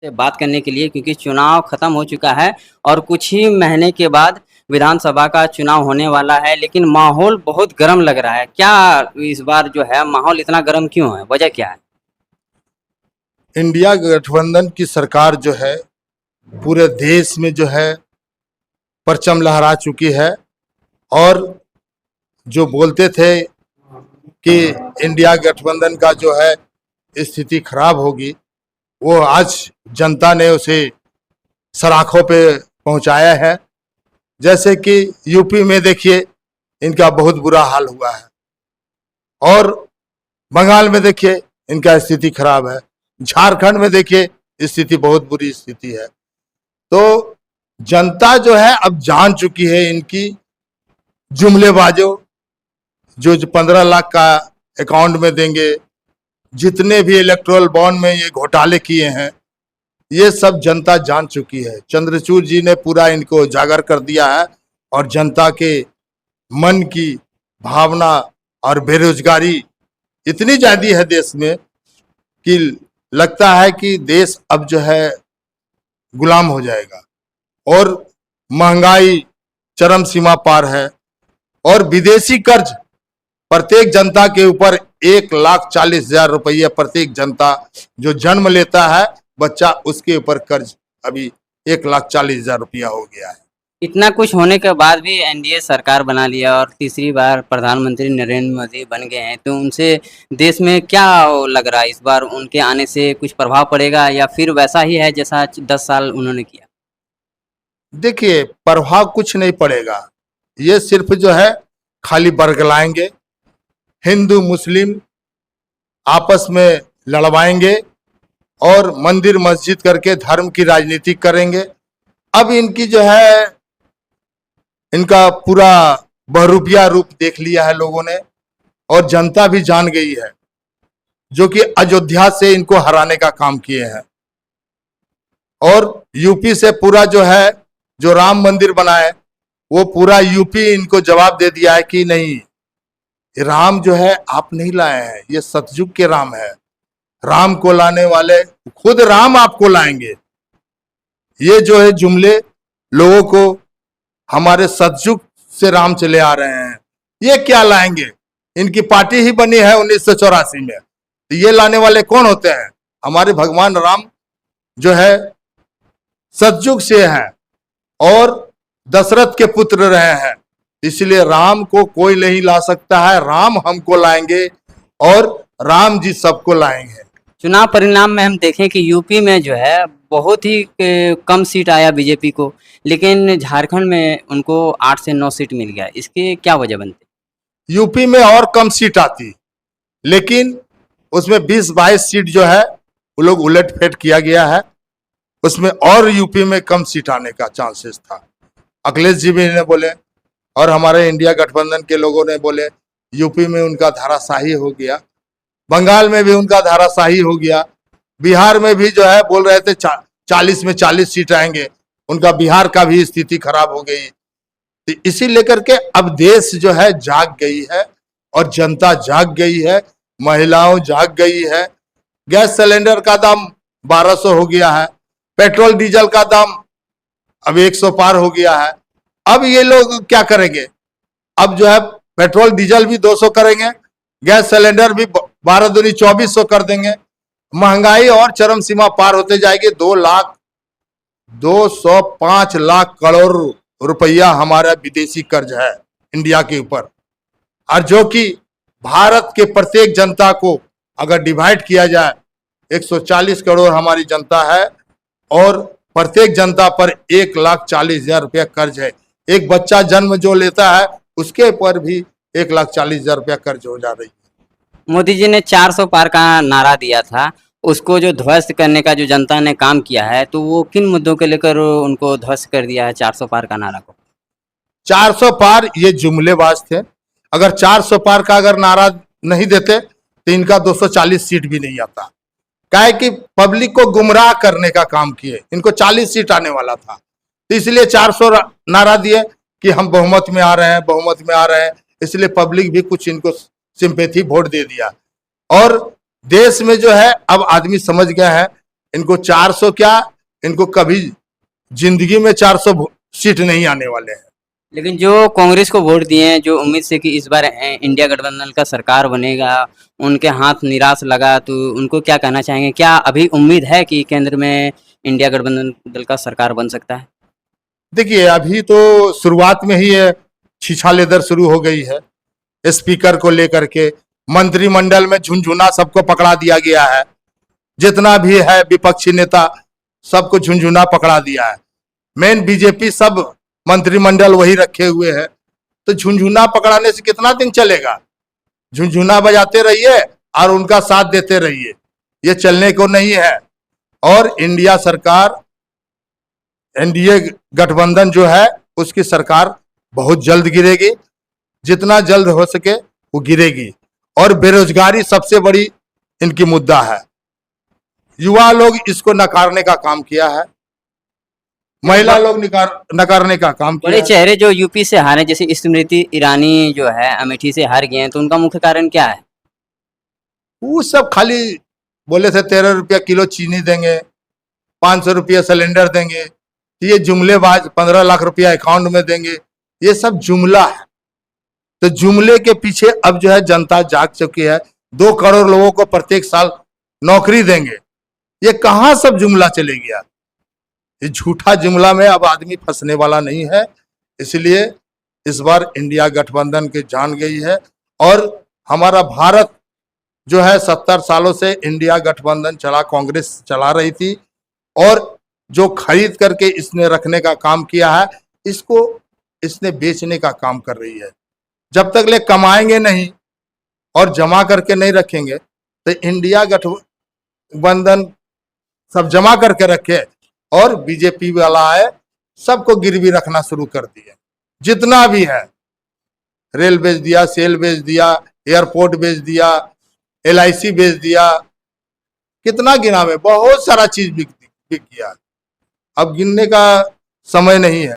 से बात करने के लिए क्योंकि चुनाव खत्म हो चुका है और कुछ ही महीने के बाद विधानसभा का चुनाव होने वाला है, लेकिन माहौल बहुत गर्म लग रहा है। क्या इस बार जो है माहौल इतना गर्म क्यों है? वजह क्या है? इंडिया गठबंधन की सरकार जो है पूरे देश में जो है परचम लहरा चुकी है। और जो बोलते थे कि इंडिया गठबंधन का जो है स्थिति खराब होगी, वो आज जनता ने उसे सराखों पे पहुंचाया है। जैसे कि यूपी में देखिए इनका बहुत बुरा हाल हुआ है, और बंगाल में देखिए इनका स्थिति खराब है, झारखंड में देखिए स्थिति बहुत बुरी स्थिति है। तो जनता जो है अब जान चुकी है इनकी जुमलेबाजों, जो 15 लाख का अकाउंट में देंगे, जितने भी इलेक्टोरल बॉन्ड में ये घोटाले किए हैं, ये सब जनता जान चुकी है। चंद्रचूड़ जी ने पूरा इनको उजागर कर दिया है। और जनता के मन की भावना और बेरोजगारी इतनी ज्यादा है देश में कि लगता है कि देश अब जो है गुलाम हो जाएगा। और महंगाई चरम सीमा पार है, और विदेशी कर्ज प्रत्येक जनता के ऊपर 1,40,000 रुपये प्रत्येक जनता जो जन्म लेता है बच्चा, उसके ऊपर कर्ज अभी 1,40,000 रुपया हो गया है। इतना कुछ होने के बाद भी एनडीए सरकार बना लिया और तीसरी बार प्रधानमंत्री नरेंद्र मोदी बन गए हैं, तो उनसे देश में क्या लग रहा है? इस बार उनके आने से कुछ प्रभाव पड़ेगा या फिर वैसा ही है जैसा 10 साल उन्होंने किया? देखिए, प्रभाव कुछ नहीं पड़ेगा। ये सिर्फ जो है खाली बरगलाएंगे, हिंदू मुस्लिम आपस में लड़वाएंगे और मंदिर मस्जिद करके धर्म की राजनीति करेंगे। अब इनकी जो है इनका पूरा बहुरूपिया रूप देख लिया है लोगों ने, और जनता भी जान गई है, जो कि अयोध्या से इनको हराने का काम किए हैं। और यूपी से पूरा जो है जो राम मंदिर बनाए, वो पूरा यूपी इनको जवाब दे दिया है कि नहीं, राम जो है आप नहीं लाए हैं, ये सतयुग के राम है। राम को लाने वाले खुद राम आपको लाएंगे। ये जो है जुमले लोगों को हमारे सतयुग से राम चले आ रहे हैं, ये क्या लाएंगे? इनकी पार्टी ही बनी है 1984 में, तो ये लाने वाले कौन होते हैं? हमारे भगवान राम जो है सतयुग से हैं और दशरथ के पुत्र रहे हैं, इसलिए राम को कोई नहीं ला सकता है। राम हमको लाएंगे और राम जी सबको लाएंगे। चुनाव परिणाम में हम देखें कि यूपी में जो है बहुत ही कम सीट आया बीजेपी को, लेकिन झारखंड में उनको 8 से 9 सीट मिल गया। इसके क्या वजह बनते? यूपी में और कम सीट आती, लेकिन उसमें 20-22 सीट जो है वो लोग उलट फेट किया गया है, उसमें और यूपी में कम सीट आने का चांसेस था। अखिलेश जी भी ने बोले और हमारे इंडिया गठबंधन के लोगों ने बोले यूपी में उनका धाराशाही हो गया, बंगाल में भी उनका धाराशाही हो गया, बिहार में भी जो है बोल रहे थे 40 में 40 सीट आएंगे, उनका बिहार का भी स्थिति खराब हो गई। तो इसी लेकर के अब देश जो है जाग गई है और जनता जाग गई है, महिलाओं जाग गई है। गैस सिलेंडर का दाम 1200 हो गया है, पेट्रोल डीजल का दाम अब 100 पार हो गया है। अब ये लोग क्या करेंगे? अब जो है पेट्रोल डीजल भी 200 करेंगे, गैस सिलेंडर भी 12 दूनी 2400 कर देंगे। महंगाई और चरम सीमा पार होते जाएगी। 205 लाख करोड़ रुपया हमारा विदेशी कर्ज है इंडिया के ऊपर, और जो कि भारत के प्रत्येक जनता को अगर डिवाइड किया जाए 140 करोड़ हमारी जनता है, और प्रत्येक जनता पर 1,40,000 रुपया कर्ज है। एक बच्चा जन्म जो लेता है उसके ऊपर भी 1,40,000 रुपया कर्ज हो जा रही है। मोदी जी ने 400 पार का नारा दिया था, उसको जो ध्वस्त करने का जो जनता ने काम किया है, तो वो किन मुद्दों को लेकर उनको ध्वस्त कर दिया है 400 पार का नारा को? 400 पार ये जुमलेबाज थे। अगर 400 पार का अगर नारा नहीं देते तो इनका 240 सीट भी नहीं आता। क्या है कि पब्लिक को गुमराह करने का काम किए, इनको 40 सीट आने वाला था, तो इसलिए 400 नारा दिए कि हम बहुमत में आ रहे हैं, बहुमत में आ रहे हैं, इसलिए पब्लिक भी कुछ इनको सिंपैथी वोट दे दिया। और देश में जो है अब आदमी समझ गया है इनको 400 क्या, इनको कभी जिंदगी में 400 सीट नहीं आने वाले हैं। लेकिन जो कांग्रेस को वोट दिए हैं, जो उम्मीद से कि इस बार इंडिया गठबंधन का सरकार बनेगा, उनके हाथ निराश लगा, तो उनको क्या कहना चाहेंगे? क्या अभी उम्मीद है कि केंद्र में इंडिया गठबंधन दल का सरकार बन सकता है? देखिए, अभी तो शुरुआत में ही है, छीछा लेदर शुरू हो गई है। स्पीकर को लेकर के मंत्रिमंडल में झुनझुना सबको पकड़ा दिया गया है। जितना भी है विपक्षी नेता सबको झुनझुना पकड़ा दिया है। मेन बीजेपी सब मंत्रिमंडल वही रखे हुए है, तो झुनझुना पकड़ाने से कितना दिन चलेगा? झुनझुना बजाते रहिए और उनका साथ देते रहिए, ये चलने को नहीं है। और इंडिया सरकार, एनडीए गठबंधन जो है उसकी सरकार बहुत जल्द गिरेगी, जितना जल्द हो सके वो गिरेगी। और बेरोजगारी सबसे बड़ी इनकी मुद्दा है। युवा लोग इसको नकारने का काम किया है, महिला लोग नकारने का काम किया बड़े है। चेहरे जो यूपी से हारे, जैसे स्मृति ईरानी जो है अमेठी से हार गए हैं, तो उनका मुख्य कारण क्या है? वो सब खाली बोले थे 13 रुपया किलो चीनी देंगे, 500 रुपया सिलेंडर देंगे, ये जुमलेबाज 15 लाख रुपया अकाउंट में देंगे, ये सब जुमला है। तो जुमले के पीछे अब जो है जनता जाग चुकी है। 2 करोड़ लोगों को प्रत्येक साल नौकरी देंगे, ये कहाँ सब जुमला चले गया? ये झूठा जुमला में अब आदमी फंसने वाला नहीं है। इसलिए इस बार इंडिया गठबंधन की जान गई है। और हमारा भारत जो है 70 सालों से इंडिया गठबंधन चला, कांग्रेस चला रही थी, और जो खरीद करके इसने रखने का काम किया है, इसको इसने बेचने का काम कर रही है। जब तक ले कमाएंगे नहीं और जमा करके नहीं रखेंगे, तो इंडिया गठबंधन सब जमा करके रखे और बीजेपी वाला आए सबको गिरवी रखना शुरू कर दिए। जितना भी है, रेल बेच दिया, सेल बेच दिया, एयरपोर्ट बेच दिया, LIC बेच दिया, कितना गिना में, बहुत सारा चीज बिक गया। अब गिनने का समय नहीं है।